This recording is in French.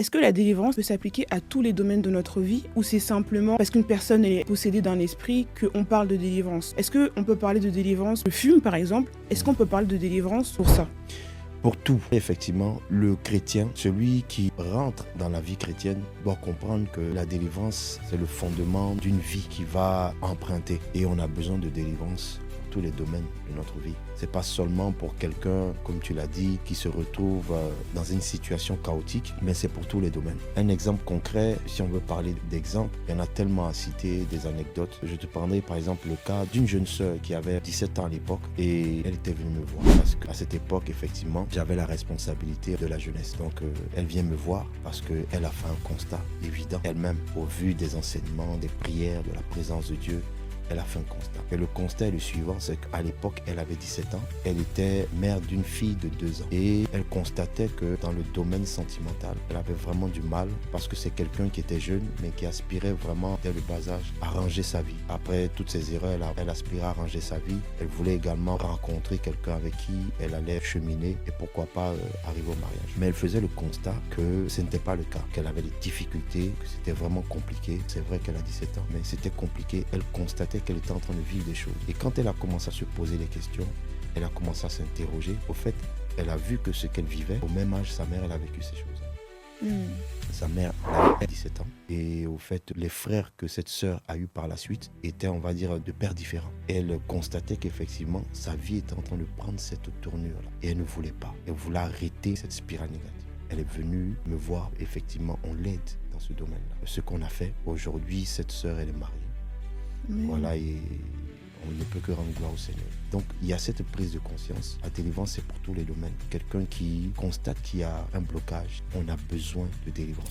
Est-ce que la délivrance peut s'appliquer à tous les domaines de notre vie ou c'est simplement parce qu'une personne est possédée d'un esprit qu'on parle de délivrance? Est-ce qu'on peut parler de délivrance de fume par exemple? Est-ce qu'on peut parler de délivrance pour ça? Pour tout, effectivement, le chrétien, celui qui rentre dans la vie chrétienne, doit comprendre que la délivrance, c'est le fondement d'une vie qui va emprunter. Et on a besoin de délivrance dans tous les domaines de notre vie. C'est pas seulement pour quelqu'un, comme tu l'as dit, qui se retrouve dans une situation chaotique, mais c'est pour tous les domaines. Un exemple concret, si on veut parler d'exemple, il y en a tellement à citer, des anecdotes. Je te prendrai par exemple le cas d'une jeune sœur qui avait 17 ans à l'époque et elle était venue me voir parce qu'à cette époque, effectivement, j'avais la responsabilité de la jeunesse. Donc, elle vient me voir parce qu'elle a fait un constat évident elle-même au vu des enseignements, des prières, de la présence de Dieu. Elle a fait un constat. Et le constat est le suivant, c'est qu'à l'époque, elle avait 17 ans. Elle était mère d'une fille de 2 ans. Et elle constatait que dans le domaine sentimental, elle avait vraiment du mal parce que c'est quelqu'un qui était jeune, mais qui aspirait vraiment, dès le bas âge, à ranger sa vie. Après toutes ces erreurs, elle aspirait à ranger sa vie. Elle voulait également rencontrer quelqu'un avec qui elle allait cheminer et pourquoi pas arriver au mariage. Mais elle faisait le constat que ce n'était pas le cas, qu'elle avait des difficultés, que c'était vraiment compliqué. C'est vrai qu'elle a 17 ans, mais c'était compliqué. Elle constatait qu'elle était en train de vivre des choses. Et quand elle a commencé à se poser des questions, elle a commencé à s'interroger. Au fait, elle a vu que ce qu'elle vivait, au même âge, sa mère, elle a vécu ces choses. Sa mère avait 17 ans. Et au fait, les frères que cette sœur a eu par la suite étaient, on va dire, de pères différents. Elle constatait qu'effectivement, sa vie était en train de prendre cette tournure-là. Et elle ne voulait pas. Elle voulait arrêter cette spirale négative. Elle est venue me voir. Effectivement, on l'aide dans ce domaine-là. Ce qu'on a fait, aujourd'hui, cette sœur, elle est mariée. Voilà, et on ne peut que rendre gloire au Seigneur. Donc, il y a cette prise de conscience. La délivrance, c'est pour tous les domaines. Quelqu'un qui constate qu'il y a un blocage, on a besoin de délivrance.